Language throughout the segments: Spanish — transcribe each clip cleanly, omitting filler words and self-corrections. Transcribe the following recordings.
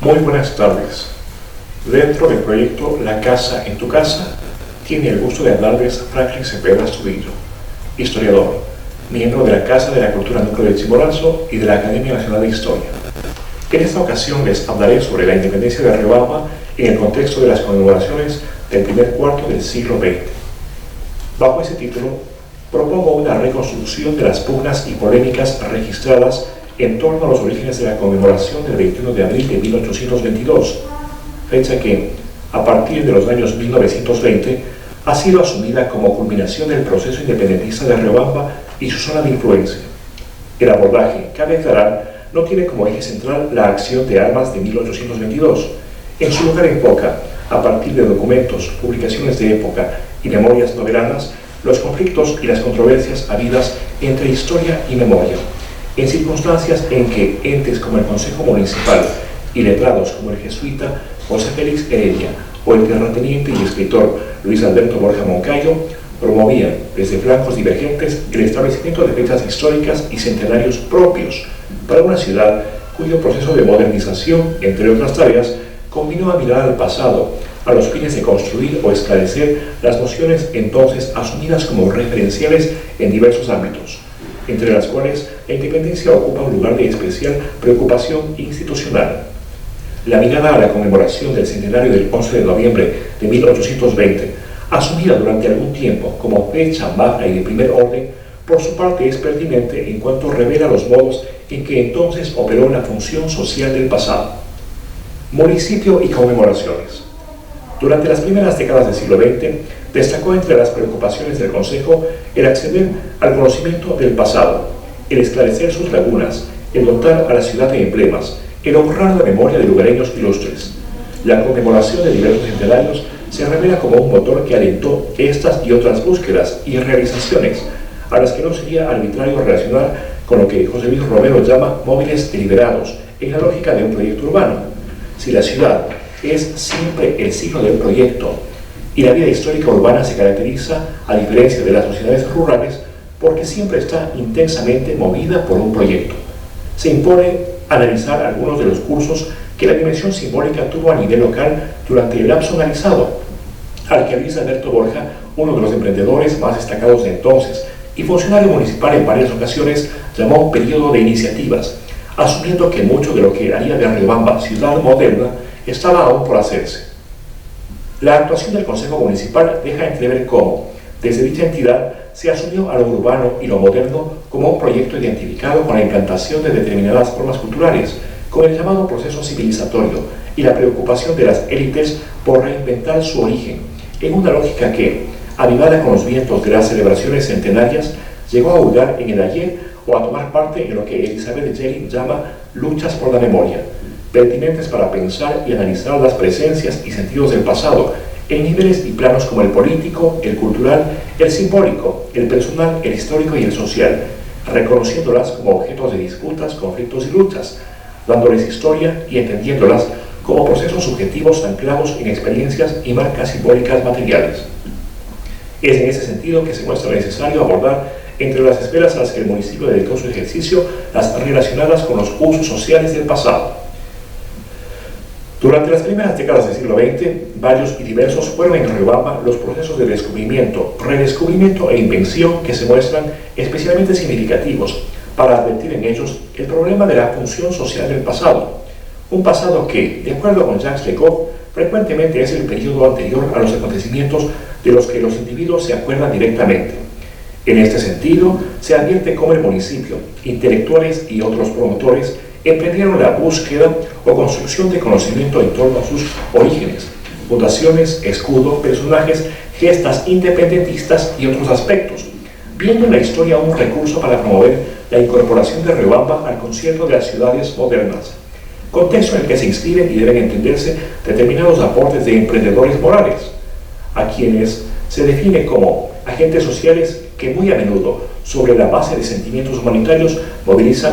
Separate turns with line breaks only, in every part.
Muy buenas tardes. Dentro del proyecto La Casa en tu Casa, tiene el gusto de hablarles Franklin Cepeda Astudillo, historiador, miembro de la Casa de la Cultura Núcleo de Chimborazo y de la Academia Nacional de Historia. En esta ocasión les hablaré sobre la independencia de Riobamba en el contexto de las conmemoraciones del primer cuarto del siglo XX. Bajo ese título, propongo una reconstrucción de las pugnas y polémicas registradas en torno a los orígenes de la conmemoración del 21 de abril de 1822, fecha que, a partir de los años 1920, ha sido asumida como culminación del proceso independentista de Riobamba y su zona de influencia. El abordaje, cabe aclarar, no tiene como eje central la acción de armas de 1822. En su lugar enfoca, a partir de documentos, publicaciones de época y memorias novelanas, los conflictos y las controversias habidas entre historia y memoria, en circunstancias en que entes como el Consejo Municipal y letrados como el jesuita José Félix Heredia o el terrateniente y escritor Luis Alberto Borja Moncayo promovían desde flancos divergentes el establecimiento de fechas históricas y centenarios propios para una ciudad cuyo proceso de modernización, entre otras tareas, combinó a mirar al pasado a los fines de construir o esclarecer las nociones entonces asumidas como referenciales en diversos ámbitos, entre las cuales la independencia ocupa un lugar de especial preocupación institucional. La mirada a la conmemoración del centenario del 11 de noviembre de 1820, asumida durante algún tiempo como fecha magna y de primer orden, por su parte es pertinente en cuanto revela los modos en que entonces operó la función social del pasado. Municipio y conmemoraciones. Durante las primeras décadas del siglo XX, destacó entre las preocupaciones del Consejo el acceder al conocimiento del pasado, el esclarecer sus lagunas, el dotar a la ciudad de emblemas, el honrar la memoria de lugareños ilustres. La conmemoración de diversos centenarios se revela como un motor que alentó estas y otras búsquedas y realizaciones, a las que no sería arbitrario relacionar con lo que José Luis Romero llama móviles deliberados, en la lógica de un proyecto urbano. Si la ciudad es siempre el signo del proyecto y la vida histórica urbana se caracteriza, a diferencia de las sociedades rurales, porque siempre está intensamente movida por un proyecto. Se impone analizar algunos de los cursos que la dimensión simbólica tuvo a nivel local durante el lapso analizado, al que Luis Alberto Borja, uno de los emprendedores más destacados de entonces y funcionario municipal en varias ocasiones, llamó periodo de iniciativas, asumiendo que mucho de lo que haría de Riobamba ciudad moderna estaba aún por hacerse. La actuación del Consejo Municipal deja entrever cómo, desde dicha entidad, se asumió a lo urbano y lo moderno como un proyecto identificado con la implantación de determinadas formas culturales, con el llamado proceso civilizatorio y la preocupación de las élites por reinventar su origen, en una lógica que, avivada con los vientos de las celebraciones centenarias, llegó a hurgar en el ayer o a tomar parte en lo que Elizabeth Jelly llama luchas por la memoria, pertinentes para pensar y analizar las presencias y sentidos del pasado en niveles y planos como el político, el cultural, el simbólico, el personal, el histórico y el social, reconociéndolas como objetos de disputas, conflictos y luchas, dándoles historia y entendiéndolas como procesos subjetivos anclados en experiencias y marcas simbólicas materiales. Es en ese sentido que se muestra necesario abordar entre las esferas a las que el municipio dedicó su ejercicio las relacionadas con los usos sociales del pasado. Durante las primeras décadas del siglo XX, varios y diversos fueron en Riobamba los procesos de descubrimiento, redescubrimiento e invención que se muestran especialmente significativos para advertir en ellos el problema de la función social del pasado. Un pasado que, de acuerdo con Jacques Lecoq, frecuentemente es el periodo anterior a los acontecimientos de los que los individuos se acuerdan directamente. En este sentido, se advierte cómo el municipio, intelectuales y otros promotores emprendieron la búsqueda o construcción de conocimiento en torno a sus orígenes, fundaciones, escudo, personajes, gestas independentistas y otros aspectos, viendo en la historia un recurso para promover la incorporación de Riobamba al concierto de las ciudades modernas, contexto en el que se inscriben y deben entenderse determinados aportes de emprendedores morales, a quienes se define como agentes sociales que muy a menudo, sobre la base de sentimientos humanitarios, movilizan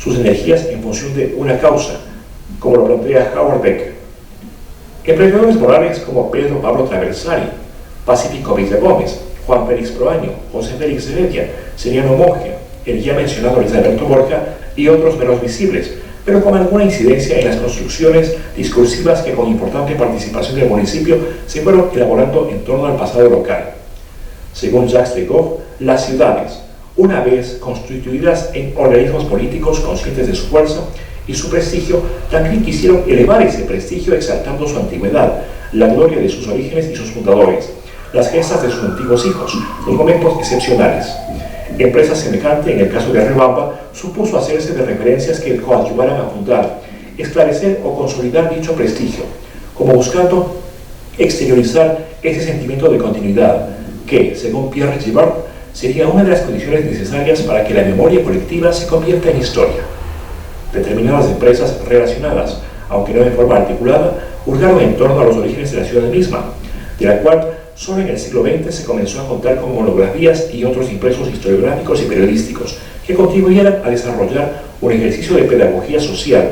sus energías en función de una causa, como lo plantea Howard Becker. Emprendedores morales como Pedro Pablo Traversari, Pacífico Villagómez, Juan Félix Proaño, José Félix Heredia, Seriano Monge, el ya mencionado Luis Alberto Borja y otros menos visibles, pero con alguna incidencia en las construcciones discursivas que con importante participación del municipio se fueron elaborando en torno al pasado local. Según Jacques Legoff, las ciudades, una vez constituidas en organismos políticos conscientes de su fuerza y su prestigio, también quisieron elevar ese prestigio exaltando su antigüedad, la gloria de sus orígenes y sus fundadores, las gestas de sus antiguos hijos, los momentos excepcionales. Empresa semejante, en el caso de Riobamba, supuso hacerse de referencias que coadyuvaran a fundar, esclarecer o consolidar dicho prestigio, como buscando exteriorizar ese sentimiento de continuidad que, según Pierre Givard, sería una de las condiciones necesarias para que la memoria colectiva se convierta en historia. Determinadas empresas relacionadas, aunque no de forma articulada, hurgaron en torno a los orígenes de la ciudad misma, de la cual solo en el siglo XX se comenzó a contar con monografías y otros impresos historiográficos y periodísticos que contribuyeran a desarrollar un ejercicio de pedagogía social,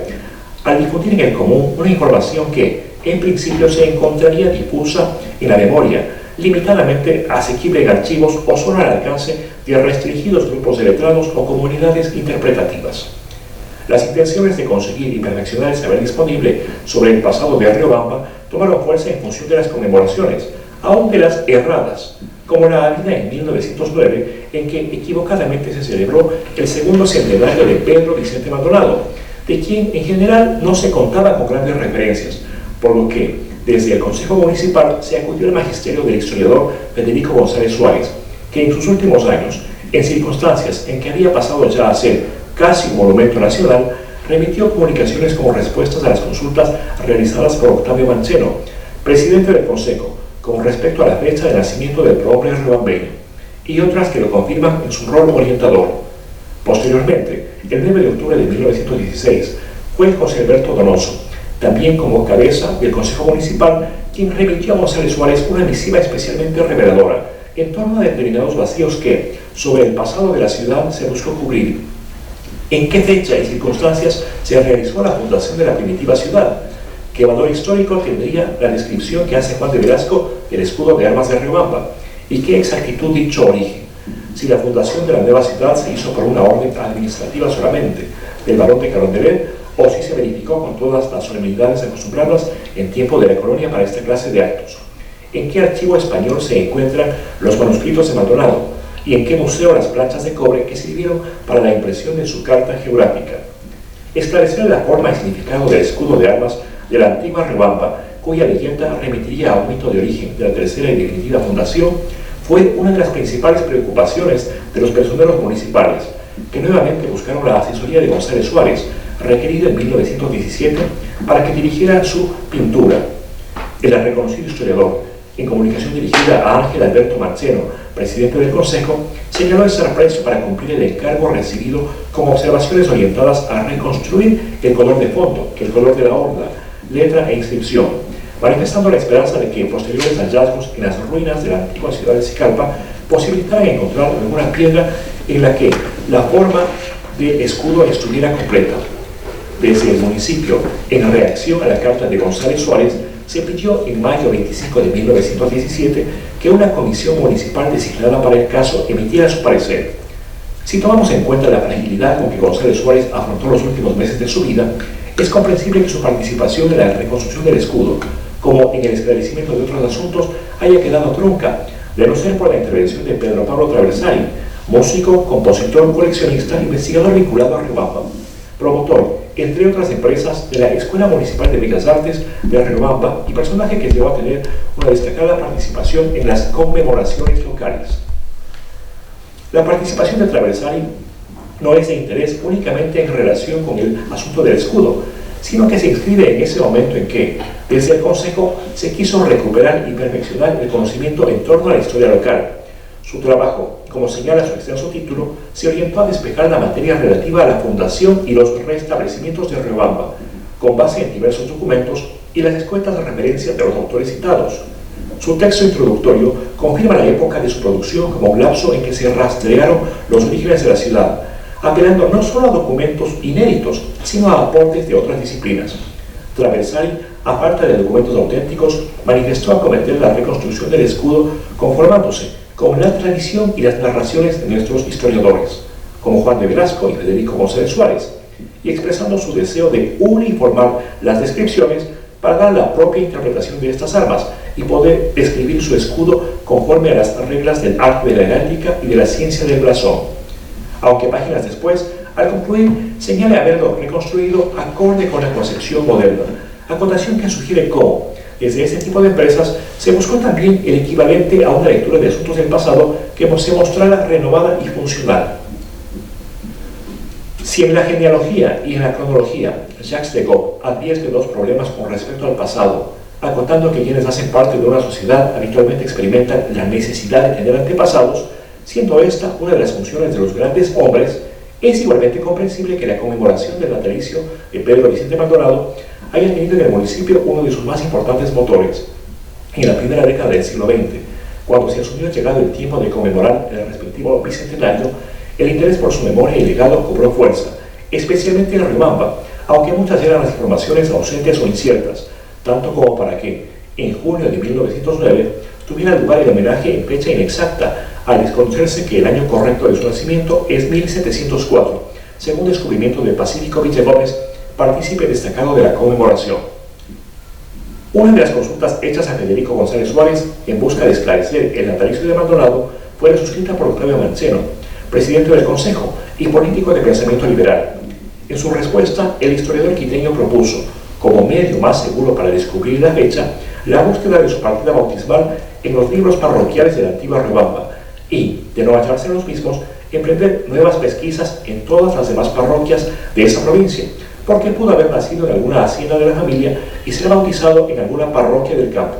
al difundir en el común una información que, en principio, se encontraría difusa en la memoria, limitadamente asequible en archivos o solo al alcance de restringidos grupos de letrados o comunidades interpretativas. Las intenciones de conseguir y perfeccionar el saber disponible sobre el pasado de Riobamba tomaron fuerza en función de las conmemoraciones, aun de las erradas, como la habida en 1909, en que equivocadamente se celebró el segundo centenario de Pedro Vicente Maldonado, de quien en general no se contaba con grandes referencias, por lo que desde el Consejo Municipal se acudió al magisterio del historiador Federico González Suárez, que en sus últimos años, en circunstancias en que había pasado ya a ser casi un monumento nacional, remitió comunicaciones como respuestas a las consultas realizadas por Octavio Mancheno, presidente del Consejo, con respecto a la fecha de nacimiento del prohombre riobambeño, y otras que lo confirman en su rol orientador. Posteriormente, el 9 de octubre de 1916, fue José Alberto Donoso, también como cabeza del Consejo Municipal, quien remitió a González Suárez una misiva especialmente reveladora en torno a determinados vacíos que, sobre el pasado de la ciudad, se buscó cubrir. ¿En qué fecha y circunstancias se realizó la fundación de la primitiva ciudad? ¿Qué valor histórico tendría la descripción que hace Juan de Velasco del escudo de armas de Riobamba? ¿Y qué exactitud dicho origen? Si la fundación de la nueva ciudad se hizo por una orden administrativa solamente del barón de Carondelet, o si se verificó con todas las solemnidades acostumbradas en tiempo de la colonia para esta clase de actos. ¿En qué archivo español se encuentran los manuscritos de Maldonado? ¿Y en qué museo las planchas de cobre que sirvieron para la impresión de su carta geográfica? Esclarecer la forma y significado del escudo de armas de la antigua Riobamba, cuya leyenda remitiría a un mito de origen de la tercera y definitiva fundación, fue una de las principales preocupaciones de los personeros municipales, que nuevamente buscaron la asesoría de González Suárez, requerido en 1917 para que dirigiera su pintura. El reconocido historiador, en comunicación dirigida a Ángel Alberto Mancheno, presidente del Consejo, señaló estar presto para cumplir el encargo recibido con observaciones orientadas a reconstruir el color de fondo, el color de la horda, letra e inscripción, manifestando la esperanza de que posteriores hallazgos en las ruinas de la antigua ciudad de Sicalpa posibilitaran encontrar alguna piedra en la que la forma del escudo estuviera completa. Desde el municipio, en reacción a la carta de González Suárez, se pidió en mayo 25 de 1917 que una comisión municipal designada para el caso emitiera su parecer. Si tomamos en cuenta la fragilidad con que González Suárez afrontó los últimos meses de su vida, es comprensible que su participación en la reconstrucción del escudo, como en el esclarecimiento de otros asuntos, haya quedado trunca, de no ser por la intervención de Pedro Pablo Traversari, músico, compositor, coleccionista, investigador vinculado a Riobamba, promotor, entre otras empresas, de la Escuela Municipal de Bellas Artes de Riobamba y personaje que llegó a tener una destacada participación en las conmemoraciones locales. La participación de Traversari no es de interés únicamente en relación con el asunto del escudo, sino que se inscribe en ese momento en que, desde el Consejo, se quiso recuperar y perfeccionar el conocimiento en torno a la historia local. Su trabajo, como señala su extenso título, se orientó a despejar la materia relativa a la fundación y los restablecimientos de Riobamba, con base en diversos documentos y las escuetas referencias de los autores citados. Su texto introductorio confirma la época de su producción como un lapso en que se rastrearon los orígenes de la ciudad, apelando no solo a documentos inéditos, sino a aportes de otras disciplinas. Traversari, aparte de documentos auténticos, manifestó acometer la reconstrucción del escudo conformándose con la tradición y las narraciones de nuestros historiadores, como Juan de Velasco y Federico González Suárez, y expresando su deseo de uniformar las descripciones para dar la propia interpretación de estas armas y poder escribir su escudo conforme a las reglas del arte de la heráldica y de la ciencia del blasón. Aunque páginas después, al concluir, señala haberlo reconstruido acorde con la concepción moderna, acotación que sugiere cómo, desde este tipo de empresas, se buscó también el equivalente a una lectura de asuntos del pasado que se mostrara renovada y funcional. Si en la genealogía y en la cronología Jacques de Gaulle advierte dos problemas con respecto al pasado, acotando que quienes hacen parte de una sociedad habitualmente experimentan la necesidad de tener antepasados, siendo esta una de las funciones de los grandes hombres, es igualmente comprensible que la conmemoración del natalicio de Pedro Vicente Maldonado haya tenido en el municipio uno de sus más importantes motores. En la primera década del siglo XX, cuando se asumió llegado el tiempo de conmemorar el respectivo bicentenario, el interés por su memoria y legado cobró fuerza, especialmente en Riobamba, aunque muchas eran las informaciones ausentes o inciertas, tanto como para que, en junio de 1909, tuviera lugar el homenaje en fecha inexacta, al desconocerse que el año correcto de su nacimiento es 1704, según descubrimiento de Pacífico Villagómez, partícipe destacado de la conmemoración. Una de las consultas hechas a Federico González Suárez en busca de esclarecer el natalicio de Maldonado fue la suscrita por Octavio Manceno, presidente del Consejo y político de pensamiento liberal. En su respuesta, el historiador quiteño propuso, como medio más seguro para descubrir la fecha, la búsqueda de su partida bautismal en los libros parroquiales de la antigua Riobamba y, de no hallarse en los mismos, emprender nuevas pesquisas en todas las demás parroquias de esa provincia, porque pudo haber nacido en alguna hacienda de la familia y ser bautizado en alguna parroquia del campo.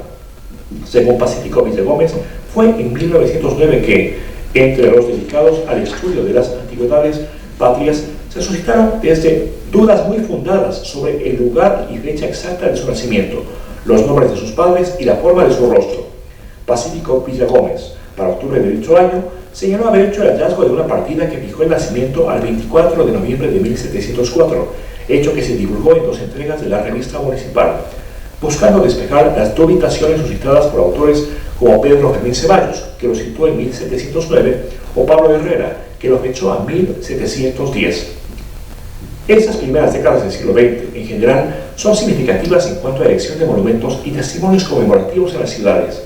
Según Pacífico Villagómez, fue en 1909 que, entre los dedicados al estudio de las antigüedades patrias, se suscitaron desde dudas muy fundadas sobre el lugar y fecha exacta de su nacimiento, los nombres de sus padres y la forma de su rostro. Pacífico Villagómez, para octubre de dicho año, señaló haber hecho el hallazgo de una partida que fijó el nacimiento al 24 de noviembre de 1704, hecho que se divulgó en 2 entregas de la revista municipal, buscando despejar las dubitaciones suscitadas por autores como Pedro Fermín Ceballos, que lo situó en 1709, o Pablo Herrera, que lo fechó a 1710. Estas primeras décadas del siglo XX, en general, son significativas en cuanto a elección de monumentos y testimonios conmemorativos en las ciudades.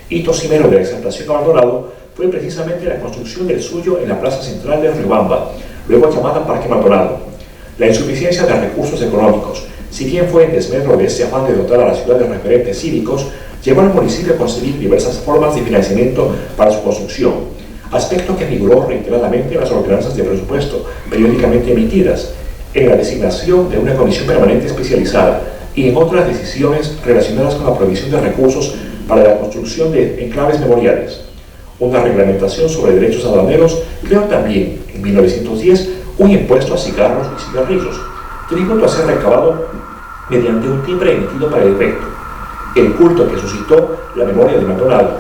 Hito cimero de la exaltación a Maldonado fue precisamente la construcción del suyo en la plaza central de Riobamba, luego llamada Parque Maldonado. La insuficiencia de recursos económicos, si bien fue en desmedro de este afán de dotar a la ciudad de referentes cívicos, llevó al municipio a conseguir diversas formas de financiamiento para su construcción, aspecto que figuró reiteradamente en las ordenanzas de presupuesto periódicamente emitidas, en la designación de una comisión permanente especializada y en otras decisiones relacionadas con la provisión de recursos para la construcción de enclaves memoriales. Una reglamentación sobre derechos aduaneros creó también, en 1910, un impuesto a cigarros y cigarrillos, tributo a ser recabado mediante un timbre emitido para el efecto. El culto que suscitó la memoria de Maldonado,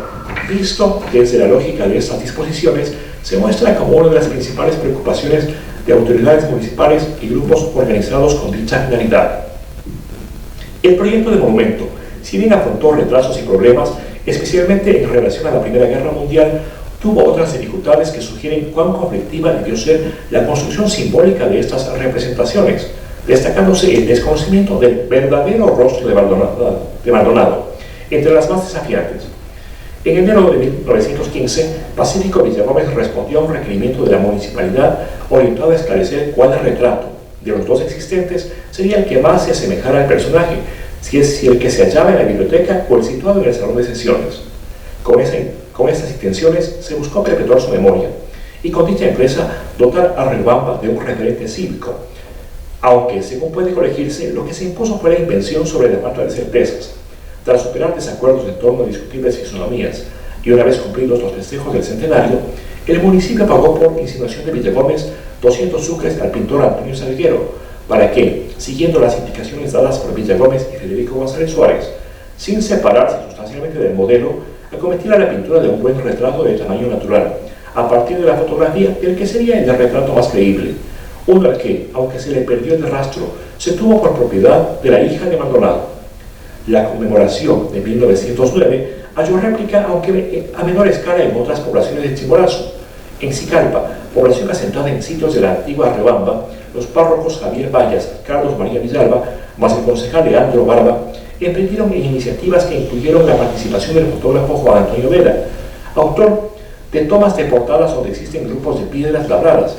visto desde la lógica de estas disposiciones, se muestra como una de las principales preocupaciones de autoridades municipales y grupos organizados con dicha finalidad. El proyecto de monumento, si bien afrontó retrasos y problemas, especialmente en relación a la Primera Guerra Mundial, tuvo otras dificultades que sugieren cuán conflictiva debió ser la construcción simbólica de estas representaciones, destacándose el desconocimiento del verdadero rostro de Maldonado, entre las más desafiantes. En enero de 1915, Pacífico Villagómez respondió a un requerimiento de la municipalidad orientado a esclarecer cuál retrato de los dos existentes sería el que más se asemejara al personaje, si el que se hallaba en la biblioteca o el situado en el salón de sesiones. Con estas intenciones se buscó perpetuar su memoria y con dicha empresa dotar a Riobamba de un referente cívico, aunque, según puede colegirse, lo que se impuso fue la invención sobre la falta de certezas. Tras superar desacuerdos en torno a discutibles fisonomías y una vez cumplidos los festejos del centenario, el municipio pagó por insinuación de Villagómez 200 sucres al pintor Antonio Salguero para que, siguiendo las indicaciones dadas por Villagómez y Federico González Suárez, sin separarse sustancialmente del modelo, acometiera la pintura de un buen retrato de tamaño natural, a partir de la fotografía del que sería el retrato más creíble, uno al que, aunque se le perdió el rastro, se tuvo por propiedad de la hija de Maldonado. La conmemoración de 1909 halló réplica, aunque a menor escala, en otras poblaciones de Chimborazo. En Sicalpa, población asentada en sitios de la antigua Riobamba, los párrocos Javier Vallas y Carlos María Villalba, más el concejal Leandro Barba, emprendieron iniciativas que incluyeron la participación del fotógrafo Juan Antonio Vela, autor de tomas de portadas donde existen grupos de piedras labradas,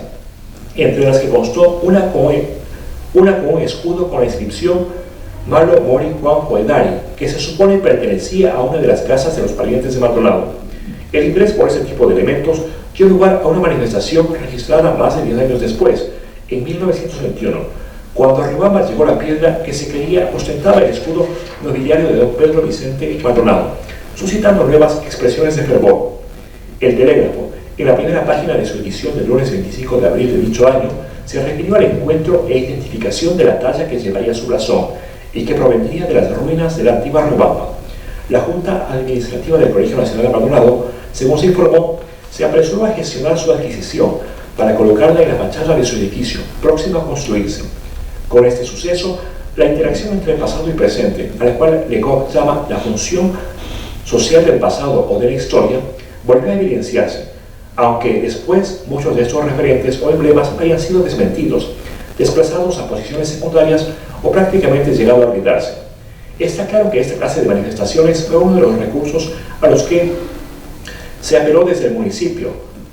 entre las que constó una con un escudo con la inscripción Malo Mori Juan Joedari, que se supone pertenecía a una de las casas de los parientes de Maldonado. El interés por ese tipo de elementos dio lugar a una manifestación registrada más de 10 años después, en 1921, cuando a Riobamba llegó la piedra que se creía ostentaba el escudo nobiliario de don Pedro Vicente Maldonado, suscitando nuevas expresiones de fervor. El Telégrafo, en la primera página de su edición del lunes 25 de abril de dicho año, se refirió al encuentro e identificación de la talla que llevaría su blasón y que provendría de las ruinas de la antigua Riobamba. La Junta Administrativa del Colegio Nacional de Maldonado, según se informó, se apresuró a gestionar su adquisición para colocarla en la fachada de su edificio, próximo a construirse. Con este suceso, la interacción entre el pasado y presente, a la cual Lecoq llama la función social del pasado o de la historia, volvió a evidenciarse, aunque después muchos de estos referentes o emblemas hayan sido desmentidos, desplazados a posiciones secundarias o prácticamente llegado a olvidarse. Está claro que esta clase de manifestaciones fue uno de los recursos a los que se apeló desde el municipio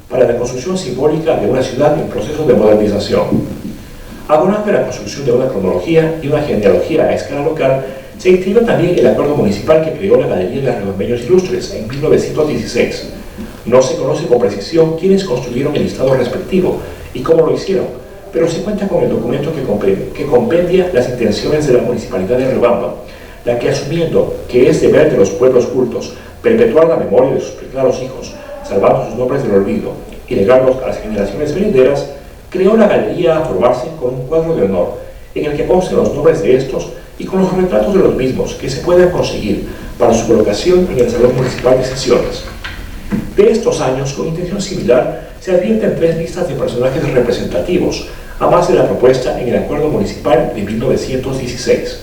para la construcción simbólica de una ciudad en proceso de modernización. Abonando la construcción de una cronología y una genealogía a escala local, se inscribió también el acuerdo municipal que creó la Galería de Riobambeños Ilustres en 1916. No se conoce con precisión quiénes construyeron el listado respectivo y cómo lo hicieron, pero se cuenta con el documento que compendia las intenciones de la Municipalidad de Riobamba, la que, asumiendo que es deber de los pueblos cultos perpetuar la memoria de sus preclaros hijos, salvando sus nombres del olvido y legarlos a las generaciones venideras, creó la galería a formarse con un cuadro de honor, en el que consten los nombres de estos y con los retratos de los mismos que se puedan conseguir para su colocación en el Salón Municipal de Sesiones. De estos años, con intención similar, se advierten 3 listas de personajes representativos, a más de la propuesta en el Acuerdo Municipal de 1916,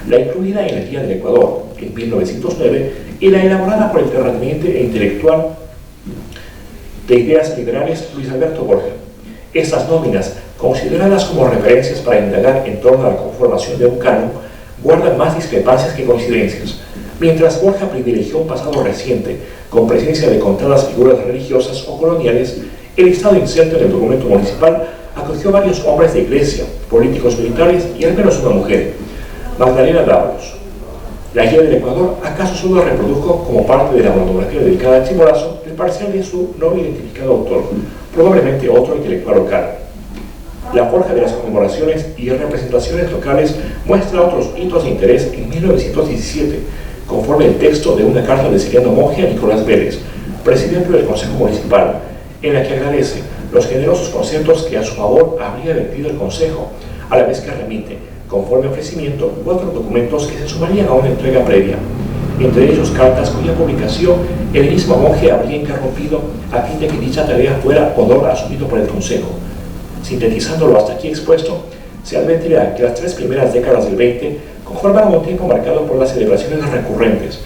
la incluida en el Día del Ecuador, en 1909, y la elaborada por el terrateniente e intelectual de ideas liberales Luis Alberto Borja. Estas nóminas, consideradas como referencias para indagar en torno a la conformación de un canon, guardan más discrepancias que coincidencias. Mientras Borja privilegió un pasado reciente, con presencia de contadas figuras religiosas o coloniales, el listado inserto en el documento municipal acogió varios hombres de iglesia, políticos militares y al menos una mujer, Magdalena Dávalos. La Guía del Ecuador acaso solo reprodujo como parte de la monografía dedicada al Chimborazo el parcial de su no identificado autor, probablemente otro intelectual local. La forja de las conmemoraciones y representaciones locales muestra otros hitos de interés en 1917, conforme el texto de una carta de Ciriano Monge a Nicolás Vélez, presidente del Consejo Municipal, en la que agradece los generosos conceptos que a su favor habría vertido el Consejo, a la vez que remite, conforme ofrecimiento, 4 documentos que se sumarían a una entrega previa, entre ellos cartas cuya publicación el mismo Monge habría interrumpido a fin de que dicha tarea fuera honor asumido por el Consejo. Sintetizándolo hasta aquí expuesto, se advertirá que las 3 primeras décadas del 20 conformaron un tiempo marcado por las celebraciones recurrentes,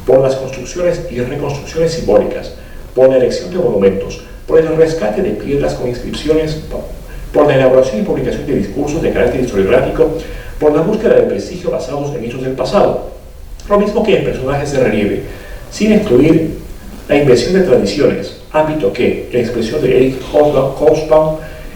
por las construcciones y reconstrucciones simbólicas, por la erección de monumentos, por el rescate de piedras con inscripciones, por la elaboración y publicación de discursos de carácter historiográfico, por la búsqueda de prestigio basados en hechos del pasado, lo mismo que en personajes de relieve, sin excluir la invención de tradiciones, ámbito que, en expresión de Eric Hobsbawm,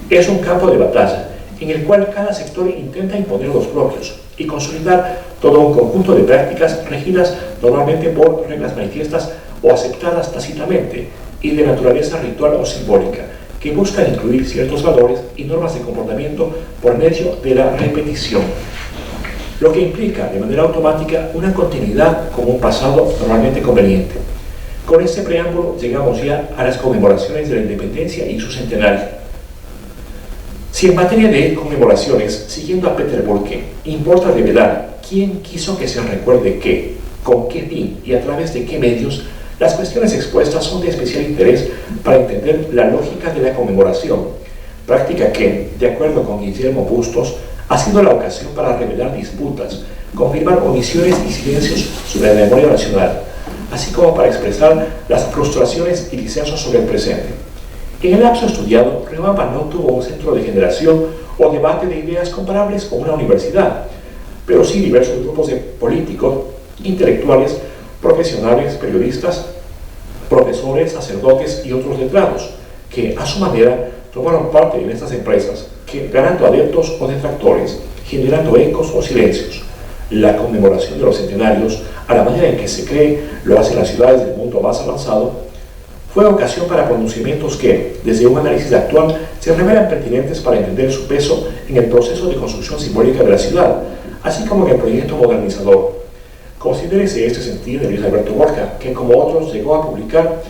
es un campo de batalla, en el cual cada sector intenta imponer los propios y consolidar todo un conjunto de prácticas regidas normalmente por reglas manifiestas o aceptadas tácitamente y de naturaleza ritual o simbólica, que buscan incluir ciertos valores y normas de comportamiento por medio de la repetición, lo que implica de manera automática una continuidad como un pasado normalmente conveniente. Con este preámbulo llegamos ya a las conmemoraciones de la independencia y su centenario. Si en materia de conmemoraciones, siguiendo a Peter Burke, importa revelar quién quiso que se recuerde qué, con qué fin y a través de qué medios, las cuestiones expuestas son de especial interés para entender la lógica de la conmemoración, práctica que, de acuerdo con Guillermo Bustos, ha sido la ocasión para revelar disputas, confirmar omisiones y silencios sobre la memoria nacional, así como para expresar las frustraciones y disensos sobre el presente. En el lapso estudiado, Riobamba no tuvo un centro de generación o debate de ideas comparables con una universidad, pero sí diversos grupos de políticos, intelectuales, profesionales, periodistas, profesores, sacerdotes y otros letrados, que a su manera tomaron parte en estas empresas, que ganando adeptos o detractores, generando ecos o silencios. La conmemoración de los centenarios, a la manera en que se cree lo hacen las ciudades del mundo más avanzado, fue ocasión para pronunciamientos que, desde un análisis actual, se revelan pertinentes para entender su peso en el proceso de construcción simbólica de la ciudad, así como en el proyecto modernizador. Considérese este sentido de Luis Alberto Borja, que como otros llegó a publicar,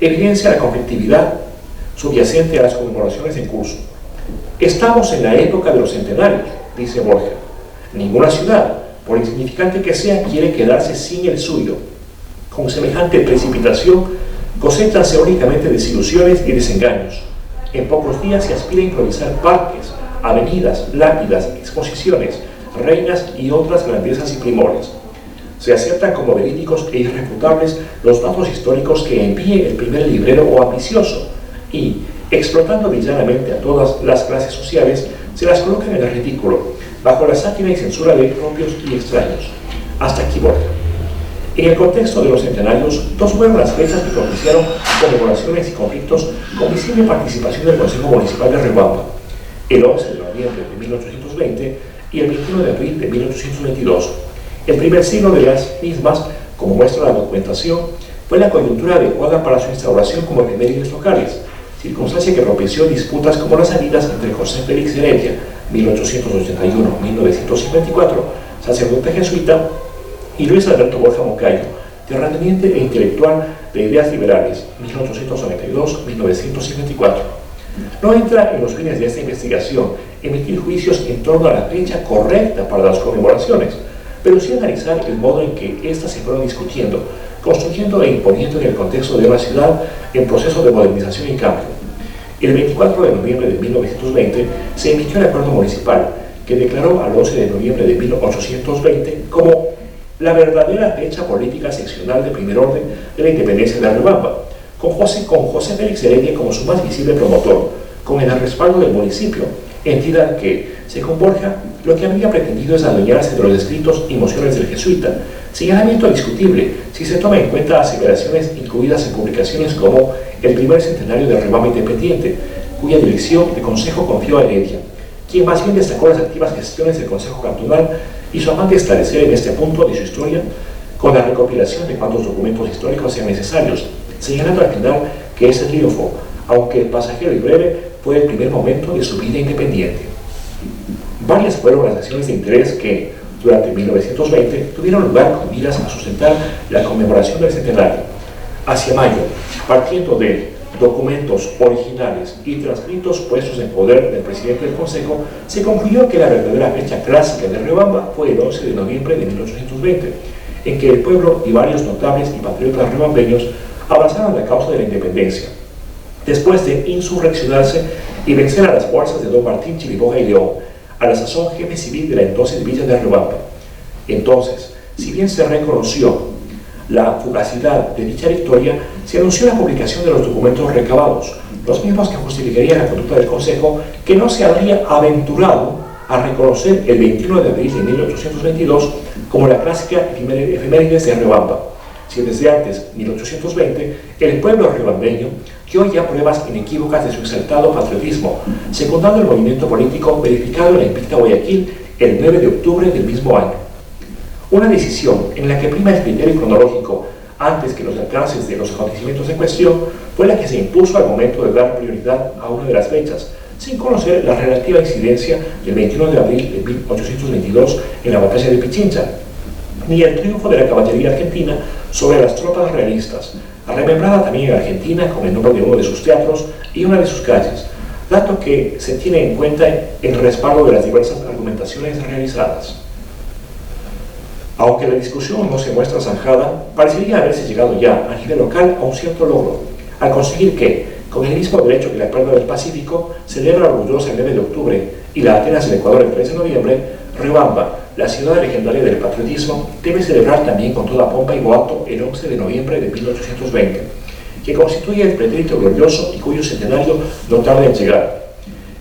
evidencia la conflictividad subyacente a las conmemoraciones en curso. Estamos en la época de los centenarios, dice Borja. Ninguna ciudad, por insignificante que sea, quiere quedarse sin el suyo. Con semejante precipitación, cosechanse únicamente desilusiones y desengaños. En pocos días se aspira a improvisar parques, avenidas, lápidas, exposiciones, reinas y otras grandezas y primores. Se aceptan como verídicos e irrefutables los datos históricos que envíe el primer librero o ambicioso y, explotando villanamente a todas las clases sociales, se las colocan en el ridículo, bajo la sátira y censura de propios y extraños. Hasta aquí Borja. En el contexto de los centenarios, dos fueron las fechas que propiciaron conmemoraciones y conflictos con visible participación del Consejo Municipal de Riobamba, el 11 de noviembre de 1820 y el 21 de abril de 1822. El primer signo de las mismas, como muestra la documentación, fue la coyuntura adecuada para su instauración como efemérides locales, circunstancia que propició disputas como las salidas entre José Félix Heredia, 1881-1954, sacerdote jesuita, y Luis Alberto Borja Moncayo, terrateniente e intelectual de ideas liberales, 1892-1954. No entra en los fines de esta investigación emitir juicios en torno a la fecha correcta para las conmemoraciones, pero sí analizar el modo en que éstas se fueron discutiendo, construyendo e imponiendo en el contexto de una ciudad en proceso de modernización y cambio. El 24 de noviembre de 1920 se emitió el acuerdo municipal que declaró al 11 de noviembre de 1820 como la verdadera fecha política seccional de primer orden de la independencia de Riobamba, con José Félix Heredia como su más visible promotor, con el respaldo del municipio, entidad que, según Borja, lo que había pretendido es adueñarse de los escritos y mociones del jesuita, señalamiento discutible si se toma en cuenta aseveraciones incluidas en publicaciones como el primer centenario de Riobamba Independiente, cuya dirección de consejo confió a Heredia, quien más bien destacó las activas gestiones del Consejo Cantonal y su afán de esclarecer en este punto de su historia con la recopilación de cuantos documentos históricos sean necesarios, señalando al final que ese triunfo, aunque pasajero y breve, fue el primer momento de su vida independiente. Varias fueron las acciones de interés que, durante 1920, tuvieron lugar con miras a sustentar la conmemoración del centenario. Hacia mayo, partiendo de documentos originales y transcritos puestos en poder del presidente del Consejo, se concluyó que la verdadera fecha clásica de Riobamba fue el 11 de noviembre de 1820, en que el pueblo y varios notables y patriotas riobambeños abrazaron la causa de la independencia, después de insurreccionarse y vencer a las fuerzas de don Martín Chiriboga y León, a la sazón jefe civil de la entonces villa de Riobamba. Entonces, si bien se reconoció la fugacidad de dicha victoria, se anunció la publicación de los documentos recabados, los mismos que justificarían la conducta del Consejo, que no se habría aventurado a reconocer el 21 de abril de 1822 como la clásica efemérides de Riobamba, si desde antes, 1820, el pueblo riobambeño dio ya pruebas inequívocas de su exaltado patriotismo, secundando el movimiento político verificado en la invicta Guayaquil el 9 de octubre del mismo año. Una decisión en la que prima el criterio cronológico antes que los alcances de los acontecimientos en cuestión fue la que se impuso al momento de dar prioridad a una de las fechas, sin conocer la relativa incidencia del 21 de abril de 1822 en la batalla de Pichincha, ni el triunfo de la caballería argentina sobre las tropas realistas, remembrada también en Argentina con el nombre de uno de sus teatros y una de sus calles, dato que se tiene en cuenta en el respaldo de las diversas argumentaciones realizadas. Aunque la discusión no se muestra zanjada, parecería haberse llegado ya a nivel local a un cierto logro, al conseguir que, con el mismo derecho que la Acuerdo del Pacífico, celebra orgullosa el 9 de octubre y la Atenas del Ecuador el 13 de noviembre, Riobamba, la ciudad legendaria del patriotismo, debe celebrar también con toda pompa y boato el 11 de noviembre de 1820, que constituye el pretérito glorioso y cuyo centenario no tarda en llegar.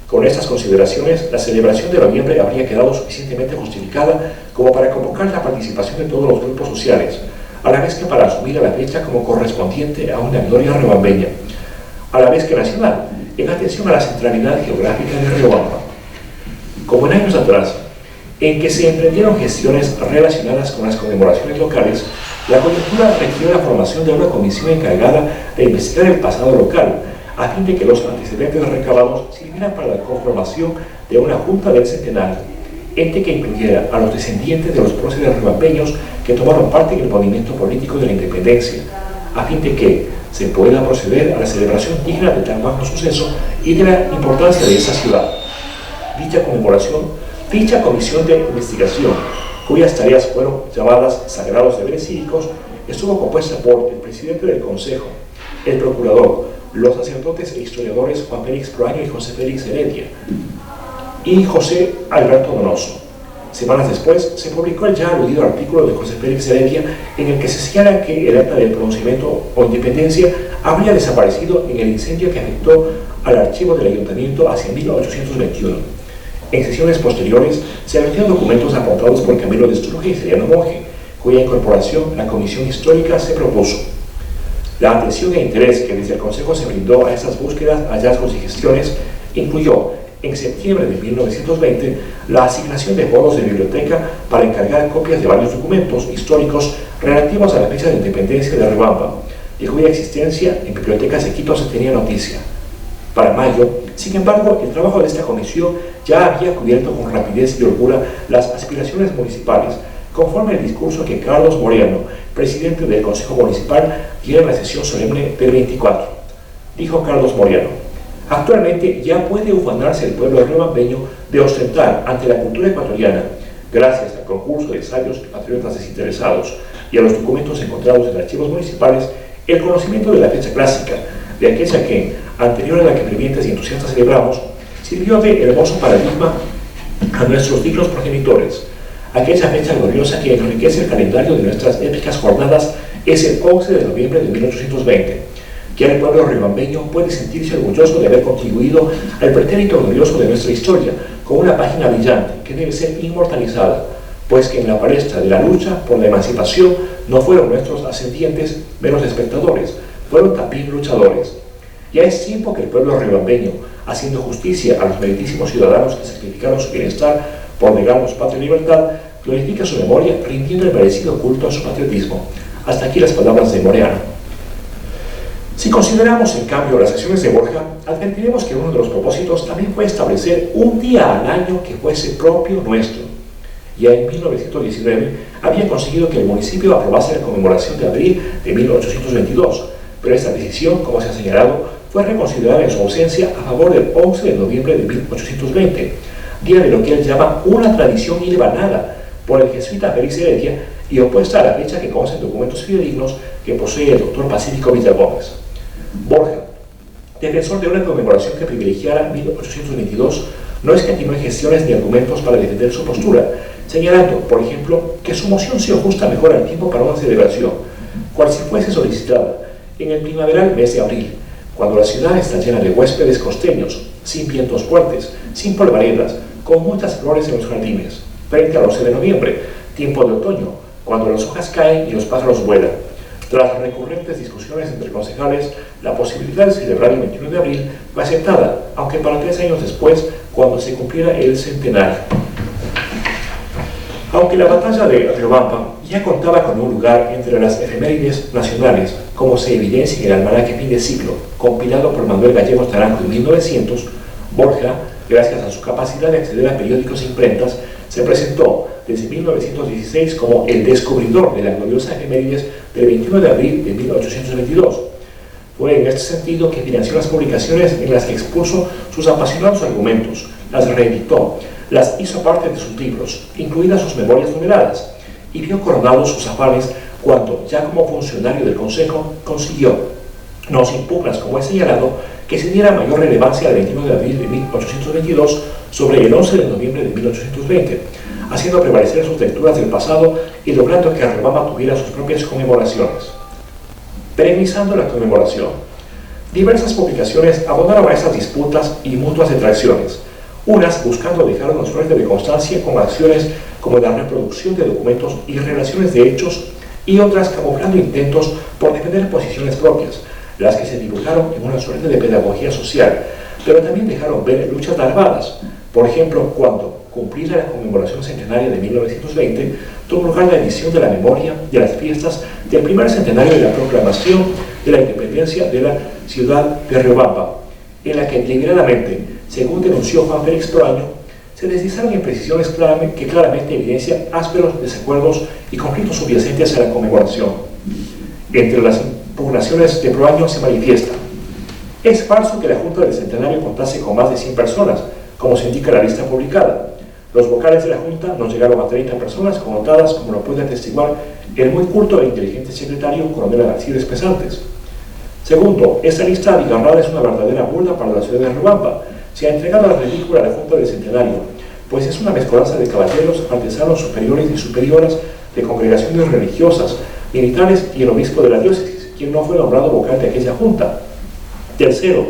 Con estas consideraciones, la celebración de noviembre habría quedado suficientemente justificada como para convocar la participación de todos los grupos sociales, a la vez que para asumir a la fecha como correspondiente a una gloria riobambeña, a la vez que nacional, en atención a la centralidad geográfica de Riobamba. Como en años atrás, en que se emprendieron gestiones relacionadas con las conmemoraciones locales, la coyuntura requirió la formación de una comisión encargada de investigar el pasado local, a fin de que los antecedentes recabados sirvieran para la conformación de una Junta del Centenario, ente que incluyera a los descendientes de los próceres riobambeños que tomaron parte en el movimiento político de la independencia, a fin de que se pueda proceder a la celebración digna de tan magno suceso y de la importancia de esa ciudad. Dicha comisión de investigación, cuyas tareas fueron llamadas Sagrados Deberes Cívicos, estuvo compuesta por el presidente del Consejo, el procurador, los sacerdotes e historiadores Juan Félix Proaño y José Félix Heredia, y José Alberto Donoso. Semanas después, se publicó el ya aludido artículo de José Félix Heredia, en el que se señala que el acta del pronunciamiento o independencia habría desaparecido en el incendio que afectó al archivo del ayuntamiento hacia 1821. En sesiones posteriores, se abrieron documentos aportados por Camilo de Struje y Seriano Monge, cuya incorporación la Comisión Histórica se propuso. La atención e interés que desde el Consejo se brindó a estas búsquedas, hallazgos y gestiones incluyó, en septiembre de 1920, la asignación de bonos de biblioteca para encargar copias de varios documentos históricos relativos a la fecha de independencia de Riobamba, de cuya existencia en bibliotecas de Quito se tenía noticia. Para mayo, sin embargo, el trabajo de esta comisión ya había cubierto con rapidez y holgura las aspiraciones municipales, conforme el discurso que Carlos Moreno, presidente del Consejo Municipal, diera en la sesión solemne del 24. Dijo Carlos Moreno: actualmente ya puede ufanarse el pueblo riobambeño de ostentar ante la cultura ecuatoriana, gracias al concurso de sabios y patriotas desinteresados y a los documentos encontrados en archivos municipales, el conocimiento de la fecha clásica, de aquella que, anterior a la que fervientes y entusiastas celebramos, sirvió de hermoso paradigma a nuestros dignos progenitores. Aquella fecha gloriosa que enriquece el calendario de nuestras épicas jornadas es el 11 de noviembre de 1820. Ya el pueblo riobambeño puede sentirse orgulloso de haber contribuido al pretérito glorioso de nuestra historia con una página brillante que debe ser inmortalizada, pues que en la palestra de la lucha por la emancipación no fueron nuestros ascendientes meros espectadores, fueron también luchadores. Ya es tiempo que el pueblo riobambeño, haciendo justicia a los meritísimos ciudadanos que sacrificaron su bienestar por negarnos patria y libertad, glorifica su memoria rindiendo el merecido culto a su patriotismo. Hasta aquí las palabras de Moreno. Si consideramos, en cambio, las acciones de Borja, advertiremos que uno de los propósitos también fue establecer un día al año que fuese propio nuestro. Ya en 1919 había conseguido que el municipio aprobase la conmemoración de abril de 1822, pero esta decisión, como se ha señalado, fue reconsiderada en su ausencia a favor del 11 de noviembre de 1820, día de lo que él llama una tradición hilvanada por el jesuita Félix Heredia y opuesta a la fecha que consta en documentos fidedignos que posee el doctor Pacífico Villagómez. Borja, defensor de una conmemoración que privilegiara 1822, no escatimó en gestiones ni argumentos para defender su postura, señalando, por ejemplo, que su moción se ajusta mejor al tiempo para una celebración, cual si fuese solicitada en el primaveral mes de abril, cuando la ciudad está llena de huéspedes costeños, sin vientos fuertes, sin polvaredas, con muchas flores en los jardines, frente al 11 de noviembre, tiempo de otoño, cuando las hojas caen y los pájaros vuelan. Tras recurrentes discusiones entre concejales, la posibilidad de celebrar el 21 de abril fue aceptada, aunque para 3 años después, cuando se cumpliera el centenario. Aunque la batalla de Riobamba ya contaba con un lugar entre las efemérides nacionales, como se evidencia en el almanaque Fin de Siglo, compilado por Manuel Gallegos Naranjo en 1900, Borja, gracias a su capacidad de acceder a periódicos e imprentas, se presentó desde 1916 como el descubridor de la gloriosa efemérides del 21 de abril de 1822. Fue en este sentido que financió las publicaciones en las que expuso sus apasionados argumentos, las reeditó, las hizo parte de sus libros, incluidas sus memorias numeradas, y vio coronados sus afanes cuando, ya como funcionario del Consejo, consiguió, no sin pugnas como he señalado, que se diera mayor relevancia al 21 de abril de 1822 sobre el 11 de noviembre de 1820, haciendo prevalecer sus lecturas del pasado y logrando que Riobamba tuviera sus propias conmemoraciones. polemizando la conmemoración. Diversas publicaciones abonaron a estas disputas y mutuas detracciones, unas buscando dejar una suerte de constancia con acciones como la reproducción de documentos y relaciones de hechos, y otras camuflando intentos por defender posiciones propias, las que se divulgaron en una suerte de pedagogía social, pero también dejaron ver luchas larvadas. Por ejemplo, cuando, cumplida la conmemoración centenaria de 1920, tuvo lugar la edición de la memoria de las fiestas del primer centenario de la proclamación de la independencia de la ciudad de Riobamba, en la que deliberadamente, según denunció Juan Félix Proaño, se deslizaron imprecisiones que claramente evidencian ásperos desacuerdos y conflictos subyacentes a la conmemoración. Entre las impugnaciones de Proaño se manifiesta: es falso que la Junta del Centenario contase con más de 100 personas, como se indica en la lista publicada. Los vocales de la Junta no llegaron a 30 personas connotadas, como lo puede atestiguar el muy culto e inteligente secretario coronel Alcides Pesantes. Segundo, esta lista abigarrada es una verdadera burla para la ciudad de Riobamba. Se ha entregado al ridículo a la Junta del Centenario, pues es una mezcolanza de caballeros, artesanos superiores y superioras, de congregaciones religiosas, militares y el obispo de la diócesis, quien no fue nombrado vocal de aquella Junta. Tercero,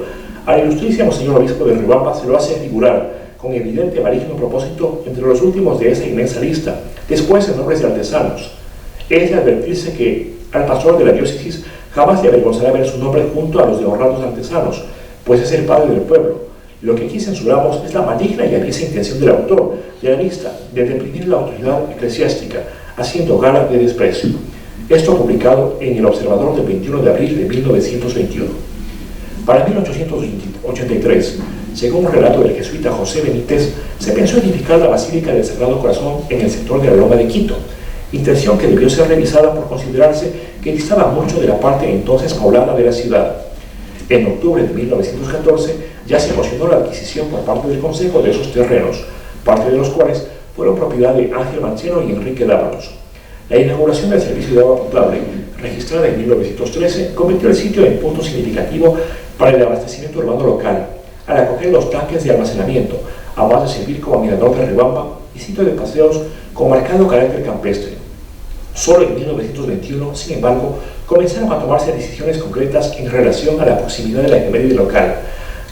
al ilustrísimo señor obispo de Riobamba se lo hace figurar, con evidente maligno propósito, entre los últimos de esa inmensa lista, después en nombres de artesanos. Es de advertirse que al pastor de la diócesis jamás le avergonzará ver su nombre junto a los de honrados artesanos, pues es el padre del pueblo. Lo que aquí censuramos es la maligna y aviesa intención del autor de la lista de reprimir la autoridad eclesiástica, haciendo gala de desprecio. Esto publicado en El Observador del 21 de abril de 1921. Para 1883, según un relato del jesuita José Benítez, se pensó edificar la Basílica del Sagrado Corazón en el sector de la Loma de Quito, intención que debió ser revisada por considerarse que distaba mucho de la parte entonces poblada de la ciudad. En octubre de 1914 ya se emocionó la adquisición por parte del Consejo de esos terrenos, parte de los cuales fueron propiedad de Ángel Mancheno y Enrique Dávalos. La inauguración del servicio de agua potable, registrada en 1913, convirtió el sitio en punto significativo para el abastecimiento urbano local, al acoger los tanques de almacenamiento, además de servir como mirador de Riobamba y sitio de paseos con marcado carácter campestre. Solo en 1921, sin embargo, comenzaron a tomarse decisiones concretas en relación a la proximidad de la efeméride local,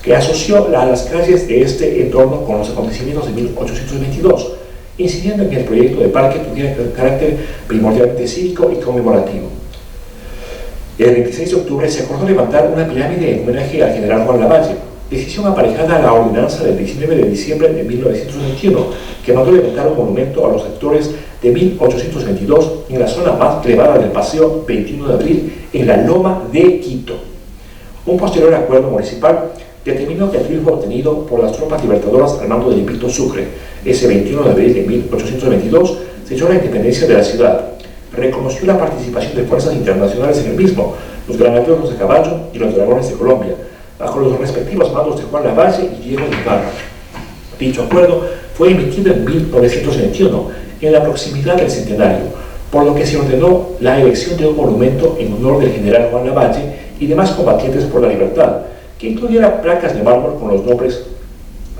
que asoció a las calles de este entorno con los acontecimientos de 1822, incidiendo en que el proyecto de parque tuviera carácter primordialmente cívico y conmemorativo. El 26 de octubre se acordó levantar una pirámide en homenaje al general Juan Lavalle, decisión aparejada a la ordenanza del 19 de diciembre de 1921, que mandó levantar un monumento a los actores de 1822 en la zona más elevada del Paseo 21 de abril, en la Loma de Quito. Un posterior acuerdo municipal determinó que el triunfo obtenido por las tropas libertadoras al mando de Hipólito Sucre, ese 21 de abril de 1822, selló la independencia de la ciudad. Reconoció la participación de fuerzas internacionales en el mismo, los granaderos de caballo y los dragones de Colombia, bajo los respectivos mandos de Juan Lavalle y Diego de Ibarra. Dicho acuerdo fue emitido en 1921, en la proximidad del centenario, por lo que se ordenó la erección de un monumento en honor del general Juan Lavalle y demás combatientes por la libertad, que incluyera placas de mármol con los nombres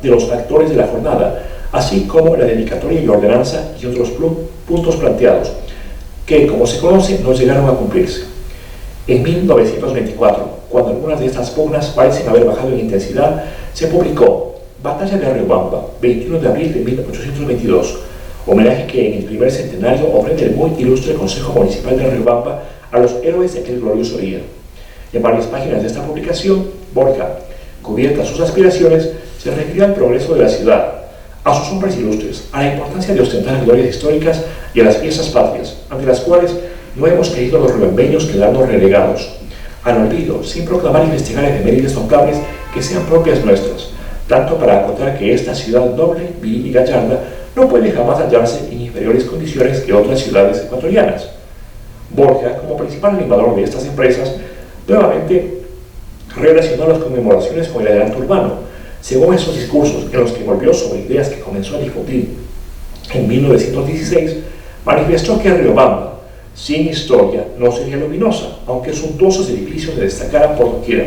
de los actores de la jornada, así como la dedicatoria y ordenanza y otros puntos planteados, que, como se conoce, no llegaron a cumplirse. En 1924, cuando algunas de estas pugnas parecen haber bajado en intensidad, se publicó Batalla de Riobamba, 21 de abril de 1822, homenaje que en el primer centenario ofrece el muy ilustre Consejo Municipal de Riobamba a los héroes de aquel glorioso día. En varias páginas de esta publicación, Borja, cubiertas sus aspiraciones, se refirió al progreso de la ciudad, a sus hombres ilustres, a la importancia de ostentar glorias históricas y a las fiestas patrias, ante las cuales no hemos caído los riobambeños quedando relegados al olvido, sin proclamar y investigar efemérides notables que sean propias nuestras, tanto para acotar que esta ciudad noble, viril y gallarda no puede jamás hallarse en inferiores condiciones que otras ciudades ecuatorianas. Borja, como principal animador de estas empresas, nuevamente relacionó las conmemoraciones con el adelanto urbano, según esos discursos en los que volvió sobre ideas que comenzó a difundir en 1916, manifestó que Riobamba, sin historia, no sería luminosa, aunque suntuosos edificios se destacaran por doquiera.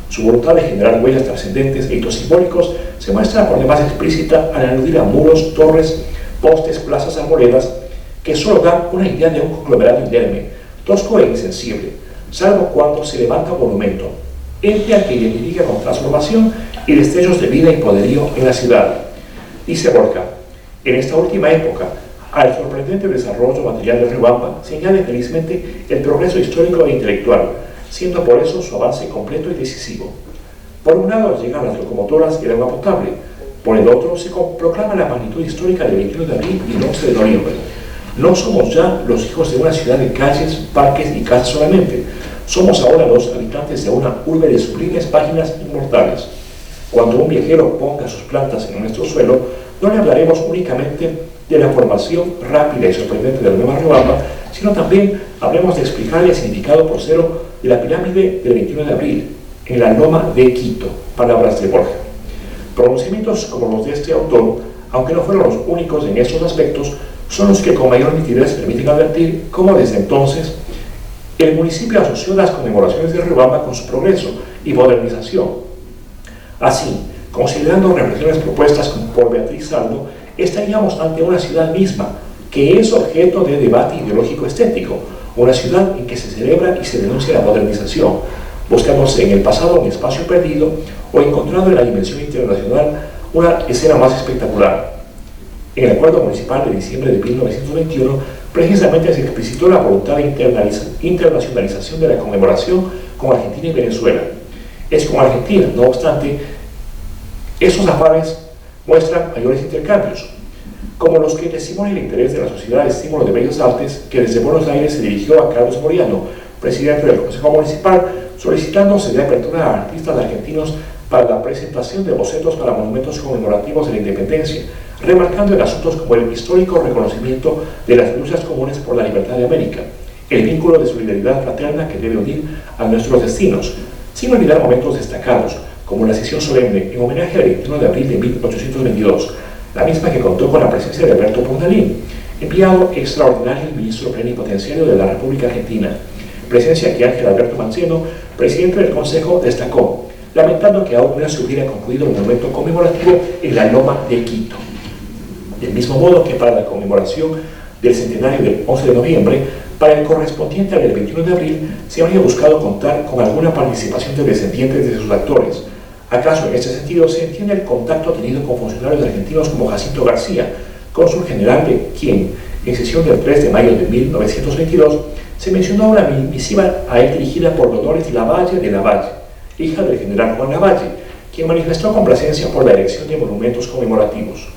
Su voluntad de generar huellas trascendentes e hitos simbólicos se muestra por demás explícita al aludir a muros, torres, postes, plazas, arboledas, que solo dan una idea de un conglomerado inerme, tosco e insensible, salvo cuando se levanta un monumento, ente al que identifica con transformación y destellos de vida y poderío en la ciudad. Dice Borja, en esta última época, al sorprendente desarrollo material de Riobamba se añade felizmente el progreso histórico e intelectual, siendo por eso su avance completo y decisivo. Por un lado llegan las locomotoras y el agua potable, por el otro se proclama la magnitud histórica del 21 de abril y el 11 de noviembre. No somos ya los hijos de una ciudad de calles, parques y casas solamente, somos ahora los habitantes de una urbe de sublimes páginas inmortales. Cuando un viajero ponga sus plantas en nuestro suelo, no le hablaremos únicamente de la formación rápida y sorprendente de la nueva Riobamba, sino también habremos de explicarle el significado posero de la pirámide del 21 de abril, en la loma de Quito, palabras de Borja. Pronunciamientos como los de este autor, aunque no fueron los únicos en estos aspectos, son los que con mayor nitidez permiten advertir cómo desde entonces el municipio asoció las conmemoraciones de Riobamba con su progreso y modernización. Así, considerando reflexiones propuestas por Beatriz Saldo, estaríamos ante una ciudad misma que es objeto de debate ideológico estético, una ciudad en que se celebra y se denuncia la modernización, buscándose en el pasado un espacio perdido o encontrando en la dimensión internacional una escena más espectacular. En el Acuerdo Municipal de diciembre de 1921, precisamente se explicitó la voluntad de internacionalización de la conmemoración con Argentina y Venezuela. Es con Argentina, no obstante, estos afanes muestran mayores intercambios, como los que testimonia el interés de la Sociedad de Estímulo de Bellas Artes, que desde Buenos Aires se dirigió a Carlos Moriano, presidente del Consejo Municipal, solicitando se dé apertura a artistas argentinos para la presentación de bocetos para monumentos conmemorativos de la independencia, remarcando en asuntos como el histórico reconocimiento de las luchas comunes por la libertad de América, el vínculo de solidaridad fraterna que debe unir a nuestros destinos, sin olvidar momentos destacados, como la sesión solemne en homenaje al 21 de abril de 1822, la misma que contó con la presencia de Alberto Pondalín, enviado extraordinario y ministro plenipotenciario de la República Argentina, presencia que Ángel Alberto Manceno, presidente del Consejo, destacó, lamentando que aún no se hubiera concluido el momento conmemorativo en la loma de Quito. Del mismo modo que para la conmemoración del centenario del 11 de noviembre, para el correspondiente al del 21 de abril, se habría buscado contar con alguna participación de descendientes de sus actores. ¿Acaso en este sentido se entiende el contacto tenido con funcionarios argentinos como Jacinto García, cónsul general de quien, en sesión del 3 de mayo de 1922, se mencionó una misiva a él dirigida por Dolores Lavalle de Lavalle, hija del general Juan Lavalle, quien manifestó complacencia por la erección de monumentos conmemorativos?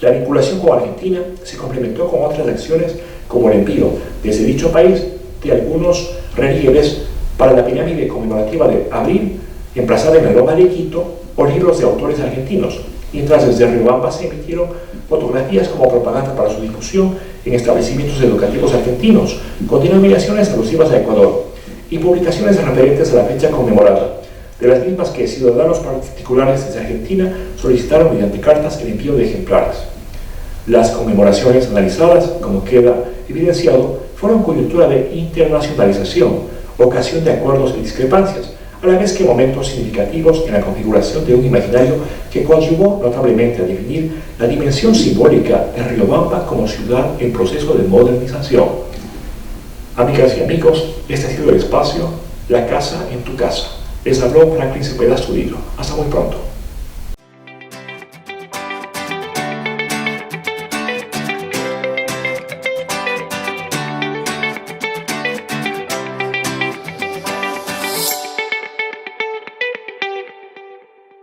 La vinculación con Argentina se complementó con otras acciones como el envío desde dicho país de algunos relieves para la pirámide conmemorativa de abril, emplazada en la loma de Quito, o libros de autores argentinos, mientras desde Riobamba se emitieron fotografías como propaganda para su difusión en establecimientos educativos argentinos, con denominaciones alusivas a Ecuador, y publicaciones referentes a la fecha conmemorada, de las mismas que ciudadanos particulares desde Argentina solicitaron mediante cartas el envío de ejemplares. Las conmemoraciones analizadas, como queda evidenciado, fueron coyuntura de internacionalización, ocasión de acuerdos y discrepancias, a la vez que momentos significativos en la configuración de un imaginario que coadyuvó notablemente a definir la dimensión simbólica de Riobamba como ciudad en proceso de modernización. Amigas y amigos, este ha sido el espacio La Casa en tu Casa. Les habló Franklin Cepeda Astudillo. Hasta muy pronto.